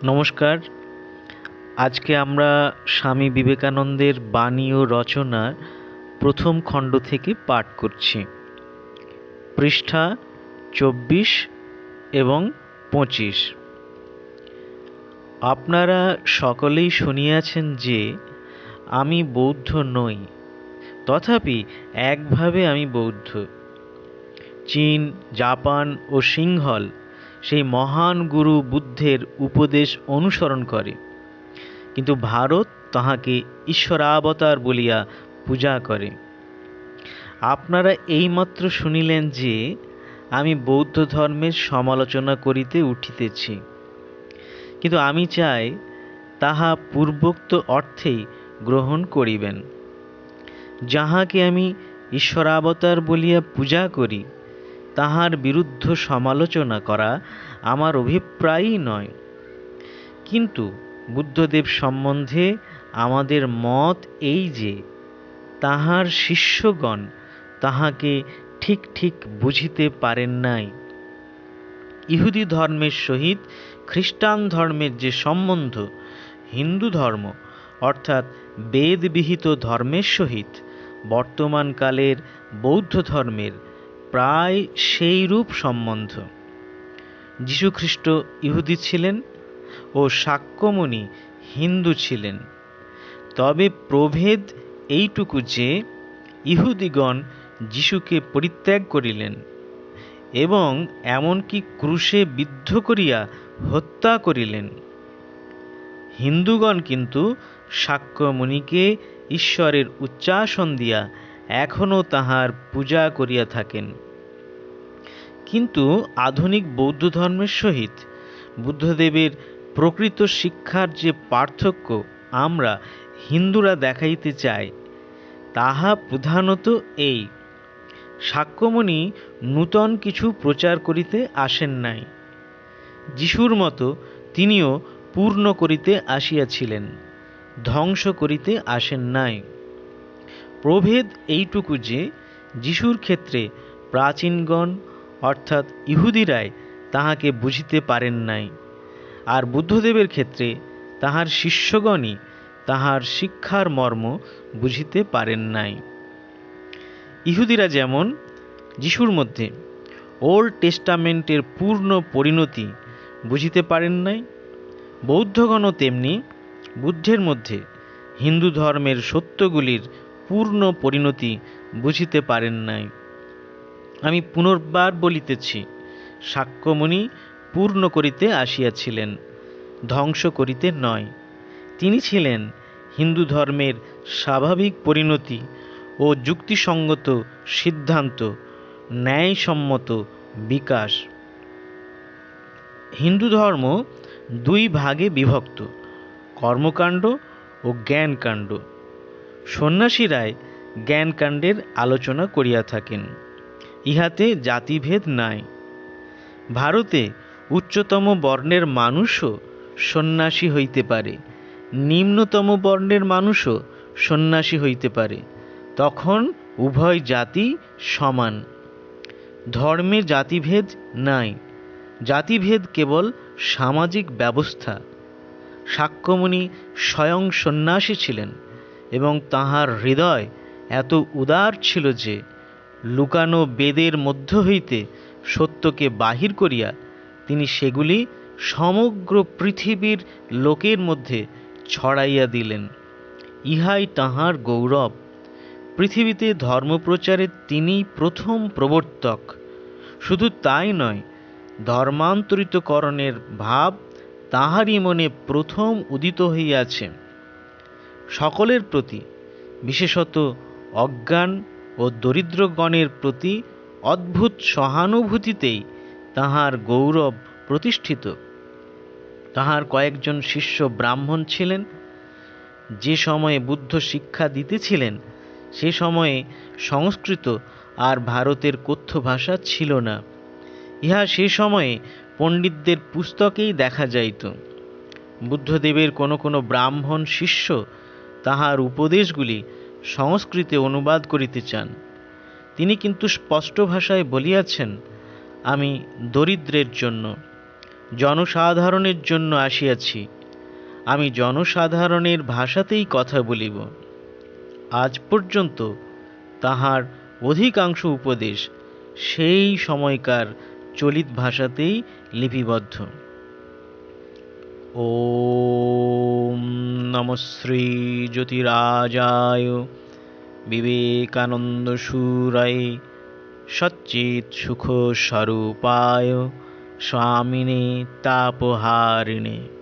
নমস্কার। আজকে আমরা স্বামী বিবেকানন্দের বাণী ও রচনা প্রথম খণ্ড থেকে পাঠ করছি। পৃষ্ঠা 24 এবং 25। আপনারা সকলেই শুনিয়াছেন যে আমি বৌদ্ধ নই, তথাপি একভাবে আমি বৌদ্ধ। চীন, জাপান ও সিংহল সেই মহান গুরু বুদ্ধের উপদেশ অনুসরণ করে, কিন্তু ভারত তাহাকে ঈশ্বরাবতার বলিয়া পূজা করে। আপনারা এইমাত্র শুনিলেন যে আমি বৌদ্ধ ধর্মের সমালোচনা করিতে উঠিতেছি, কিন্তু আমি চাই তাহা পূর্বোক্ত অর্থেই গ্রহণ করিবেন। যাহাকে আমি ঈশ্বরাবতার বলিয়া পূজা করি, তাহার বিরুদ্ধ সমালোচনা করা আমার অভিপ্রায়ই নয়। কিন্তু বুদ্ধদেব সম্বন্ধে আমাদের মত এই যে তাহার শিষ্যগণ তাহাকে ঠিক ঠিক বুঝিতে পারেন নাই। ইহুদি ধর্মের সহিত খ্রিস্টান ধর্মের যে সম্বন্ধ হিন্দু ধর্ম অর্থাৎ বেদবিহিত ধর্মের সহিত বর্তমানকালের বৌদ্ধ ধর্মের প্রায় সেইরূপ সম্বন্ধ। যীশুখ্রিস্ট ইহুদি ছিলেন ও শাক্যমুনি হিন্দু ছিলেন, তবে প্রভেদ এইটুকু যে ইহুদিগণ যিশুকে পরিত্যাগ করিলেন এবং এমনকি ক্রুশে বিদ্ধ করিয়া হত্যা করিলেন। হিন্দুগণ কিন্তু শাক্যমুনিকে ঈশ্বরের উচ্চাসন দিয়া এখনও তাহার পূজা করিয়া থাকেন। কিন্তু আধুনিক বৌদ্ধ ধর্মের সহিত বুদ্ধদেবের প্রকৃত শিক্ষার যে পার্থক্য আমরা হিন্দুরা দেখাইতে চাই, তাহা প্রধানত এই: শাক্যমুনি নূতন কিছু প্রচার করিতে আসেন নাই। যিশুর মতো তিনিও পূর্ণ করিতে আসিয়াছিলেন, ধ্বংস করিতে আসেন নাই। প্রভেদ এইটুকু যে যিশুর ক্ষেত্রে প্রাচীনগণ অর্থাৎ ইহুদিরাই তাহাকে বুঝিতে পারেন নাই, আর বুদ্ধদেবের ক্ষেত্রে তাহার শিষ্যগণই তাহার শিক্ষার মর্ম বুঝিতে পারেন নাই। ইহুদিরা যেমন যিশুর মধ্যে ওল্ড টেস্টামেন্টের পূর্ণ পরিণতি বুঝিতে পারেন নাই, বৌদ্ধগণও তেমনি বুদ্ধের মধ্যে হিন্দু ধর্মের সত্যগুলির পূর্ণ পরিণতি বুঝিতে পারেন নাই। আমি পুনর্বার বলিতেছি, শাক্যমুনি পূর্ণ করিতে আসিয়াছিলেন, ধ্বংস করিতে নয়। তিনি ছিলেন হিন্দু ধর্মের স্বাভাবিক পরিণতি ও যুক্তিসঙ্গত সিদ্ধান্ত, ন্যায়সম্মত বিকাশ। হিন্দু ধর্ম দুই ভাগে বিভক্ত, কর্মকাণ্ড ও জ্ঞানকাণ্ড। সন্ন্যাসীরাই জ্ঞানকাণ্ডের আলোচনা করিয়া থাকেন, ইহাতে জাতিভেদ নাই। ভারতে উচ্চতম বর্ণের মানুষও সন্ন্যাসী হইতে পারে, নিম্নতম বর্ণের মানুষও সন্ন্যাসী হইতে পারে, তখন উভয় জাতি সমান। ধর্মে জাতিভেদ নাই, জাতিভেদ কেবল সামাজিক ব্যবস্থা। শাক্যমুনি স্বয়ং সন্ন্যাসী ছিলেন এবং তাহার হৃদয় এত উদার ছিল যে লুকানো বেদের মধ্য হইতে সত্যকে বাহির করিয়া তিনি সেগুলি সমগ্র পৃথিবীর লোকের মধ্যে ছড়াইয়া দিলেন। ইহাই তাহার গৌরব। পৃথিবীতে ধর্মপ্রচারের তিনি প্রথম প্রবর্তক। শুধু তাই নয়, ধর্মান্তরিতকরণের ভাব তাহারই মনে প্রথম উদিত হইয়াছে। সকলের প্রতি, বিশেষত অজ্ঞান ও দরিদ্রগণের প্রতি অদ্ভুত সহানুভূতিতেই তাহার গৌরব প্রতিষ্ঠিত। তাহার কয়েকজন শিষ্য ব্রাহ্মণ ছিলেন। যে সময়ে বুদ্ধ শিক্ষা দিতেছিলেন সে সময়ে সংস্কৃত আর ভারতের কথ্য ভাষা ছিল না। ইহা সে সময়ে পণ্ডিতদের পুস্তকেই দেখা যাইত। বুদ্ধদেবের কোনো কোনো ব্রাহ্মণ শিষ্য তাহার উপদেশগুলি সংস্কৃতে অনুবাদ করিতে চান। তিনি কিন্তু স্পষ্ট ভাষায় বলিয়াছেন, আমি দরিদ্রের জন্য, জনসাধারণের জন্য আসিয়াছি, আমি জনসাধারণের ভাষাতেই কথা বলিব। আজ পর্যন্ত তাহার অধিকাংশ উপদেশ সেই সময়কার চলিত ভাষাতেই লিপিবদ্ধ। ওম নমঃ শ্রী জ্যোতিরাজায় বিবেকানন্দ সুরায় সচ্চিৎ সুখ স্বরূপায় স্বামিনে তাপহারিণে।